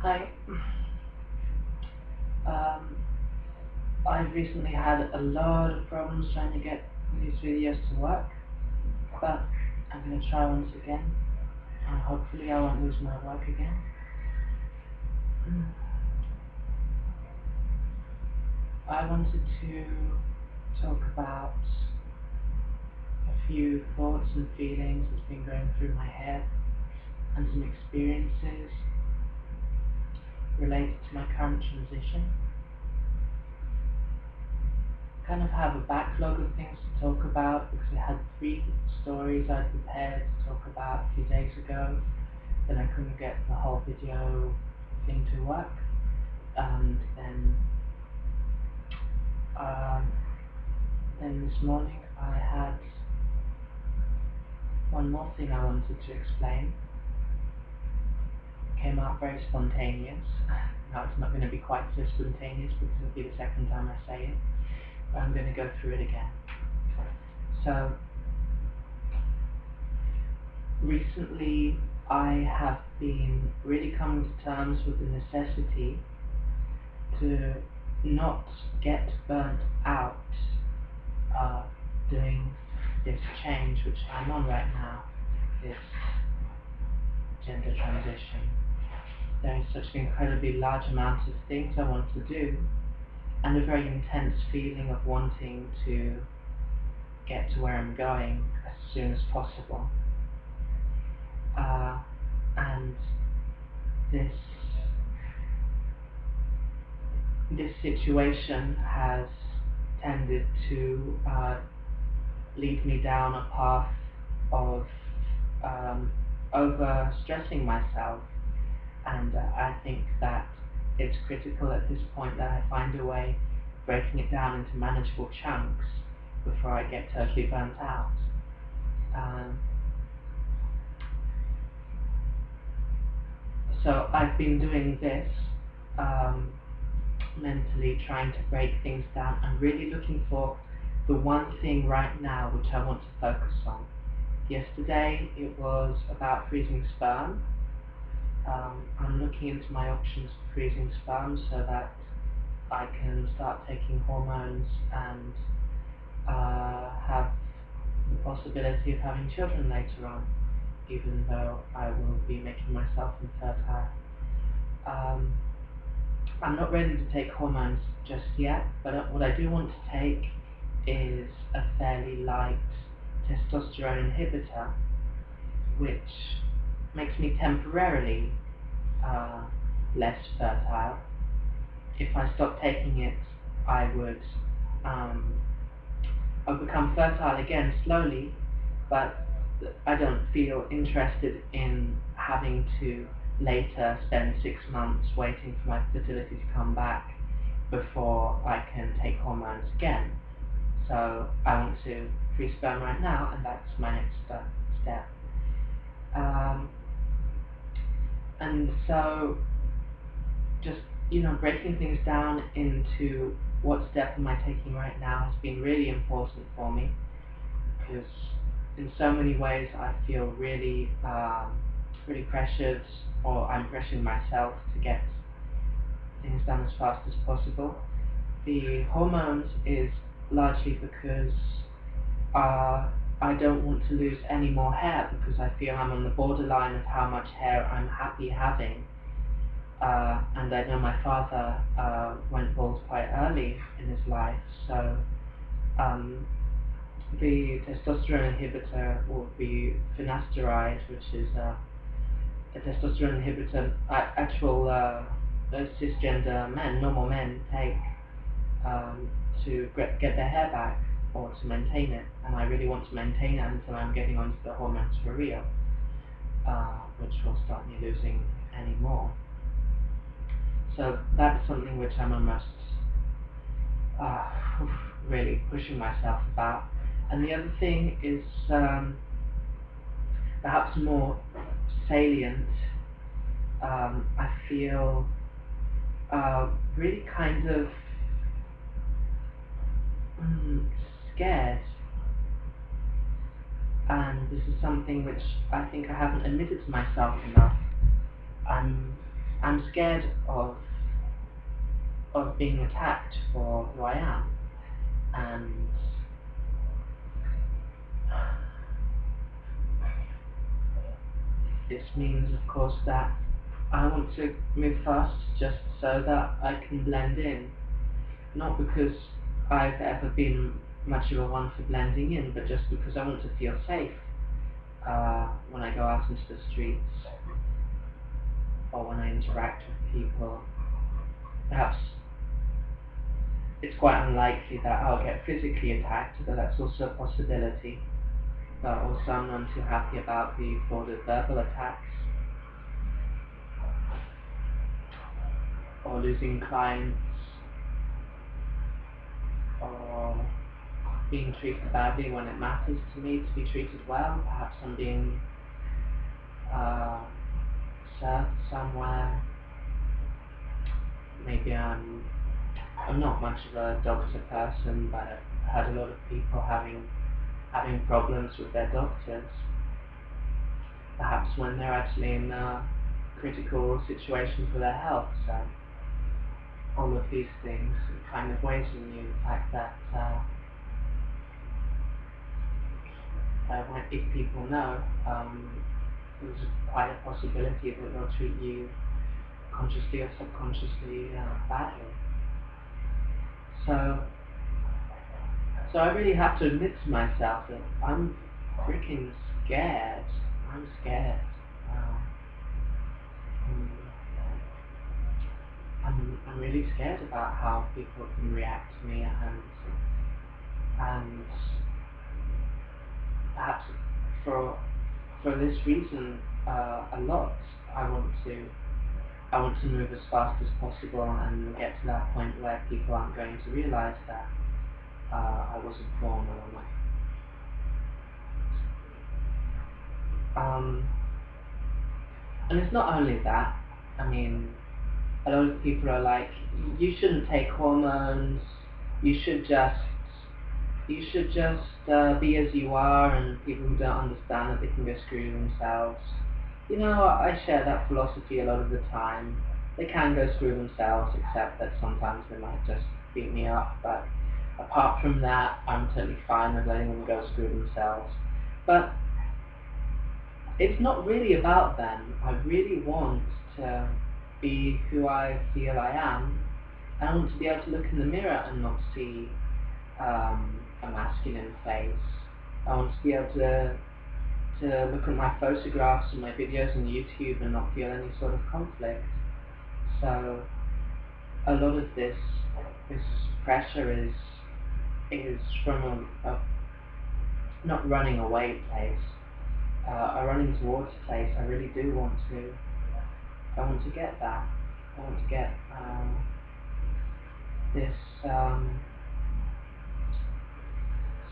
Hi. Um, I've recently had a lot of problems trying to get these videos to work, but I'm going to try once again, and hopefully I won't lose my work again. I wanted to talk about a few thoughts and feelings that's been going through my head, and some experiences related to my current transition. Kind of have a backlog of things to talk about because I had 3 stories I'd prepared to talk about a few days ago. Then I couldn't get the whole video thing to work, and um, then this morning I had one more thing I wanted to explain. It came out very spontaneous. Now it's not going to be quite so spontaneous because it'll be the second time I say it, but I'm going to go through it again. So recently I have been really coming to terms with the necessity to not get burnt out doing this change which I'm on right now, this gender transition. There is such an incredibly large amount of things I want to do, and a very intense feeling of wanting to get to where I'm going as soon as possible. And this situation has tended to lead me down a path of over-stressing myself, and I think that it's critical at this point that I find a way of breaking it down into manageable chunks before I get totally burnt out. So I've been doing this, mentally trying to break things down and really looking for the one thing right now which I want to focus on. Yesterday it was about freezing sperm. I'm looking into my options for freezing sperm so that I can start taking hormones and have the possibility of having children later on, even though I will be making myself infertile. I'm not ready to take hormones just yet, but what I do want to take is a fairly light testosterone inhibitor, which makes me temporarily less fertile. If I stop taking it, I would I'll become fertile again slowly, but I don't feel interested in having to later spend 6 months waiting for my fertility to come back before I can take hormones again. So I want to freeze sperm right now, and that's my next step. And so just breaking things down into what step am I taking right now has been really important for me, because in so many ways I feel really really pressured, or I'm pressuring myself to get things done as fast as possible. The hormones is largely because I don't want to lose any more hair, because I feel I'm on the borderline of how much hair I'm happy having. And I know my father went bald quite early in his life, so the testosterone inhibitor will be finasteride, which is a testosterone inhibitor cisgender men, normal men, take to get their hair back or to maintain it, and I really want to maintain it until I'm getting onto the hormones for real, which will stop me losing any more. So that's something which I'm almost really pushing myself about. And the other thing is perhaps more salient. I feel really kind of scared, and this is something which I think I haven't admitted to myself enough. I'm I'm scared of being attacked for who I am, and this means, of course, that I want to move fast just so that I can blend in. Not because I've ever been much of a one for blending in, but just because I want to feel safe when I go out into the streets or when I interact with people. Perhaps it's quite unlikely that I'll get physically attacked, but that's also a possibility. But also I'm none too happy about the thought of verbal attacks or losing clients or being treated badly when it matters to me to be treated well. Perhaps I'm being served somewhere. Maybe I'm not much of a doctor person, but I've heard a lot of people having problems with their doctors. Perhaps when they're actually in a critical situation for their health. So all of these things kind of weighs on you. The fact that if people know, there's quite a possibility that they'll treat you consciously or subconsciously badly. So I really have to admit to myself that I'm freaking scared. I'm scared. I'm really scared about how people can react to me, and perhaps for this reason a lot. I want to move as fast as possible and get to that point where people aren't going to realise that I wasn't born alone. And it's not only that. I mean, a lot of people are like, you shouldn't take hormones. You should just be as you are, and people who don't understand that they can go screw themselves. You know, I share that philosophy a lot of the time. They can go screw themselves, except that sometimes they might just beat me up. But apart from that, I'm totally fine with letting them go screw themselves. But it's not really about them. I really want to be who I feel I am. I want to be able to look in the mirror and not see a masculine face. I want to be able to look at my photographs and my videos on YouTube and not feel any sort of conflict. So a lot of this pressure is from a not running away place, a running towards place. I really do want to. I want to get that. I want to get this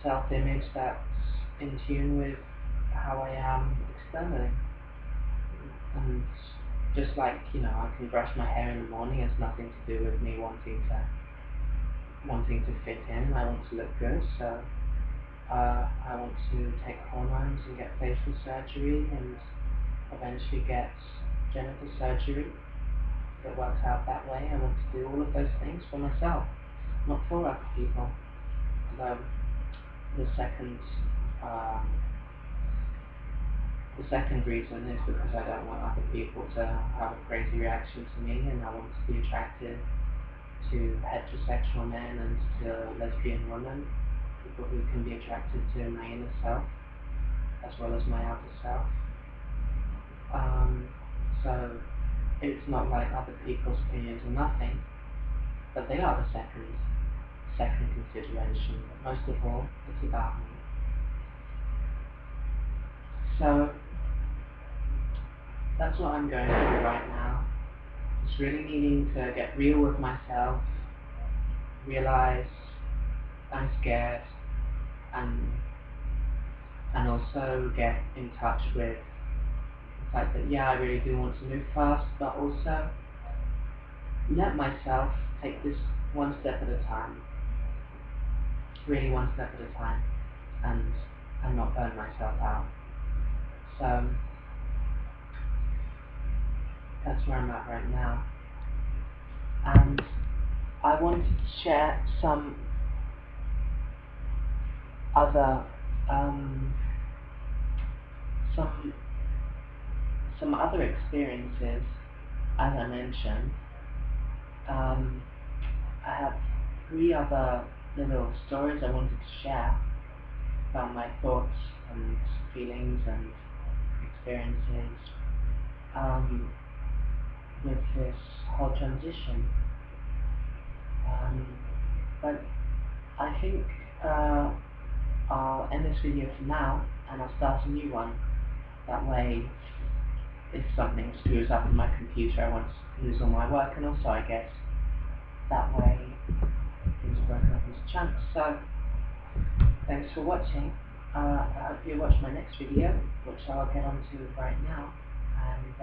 self-image that's in tune with how I am externally. And just like, I can brush my hair in the morning, it's nothing to do with me wanting to fit in. I want to look good, so I want to take hormones and get facial surgery and eventually get genital surgery that works out that way. I want to do all of those things for myself, not for other people. Although the second reason is because I don't want other people to have a crazy reaction to me, and I want to be attracted to heterosexual men and to lesbian women, people who can be attracted to my inner self as well as my outer self. So it's not like other people's opinions are nothing, but they are the second consideration. But most of all, it's about me. So that's what I'm going through right now. Just really needing to get real with myself, realize I'm scared, and also get in touch with the fact that, yeah, I really do want to move fast, but also let myself take this one step at a time, really one step at a time, and not burn myself out. So that's where I'm at right now. And I wanted to share some other some other experiences. As I mentioned, I have 3 other little stories I wanted to share about my thoughts and feelings and experiences um, with this whole transition. Um, but I think I'll end this video for now, and I'll start a new one. That way, if something screws up in my computer, I won't lose all my work, and also I guess that way things broken up into chunks. So thanks for watching. I hope you watch my next video, which I'll get onto right now, and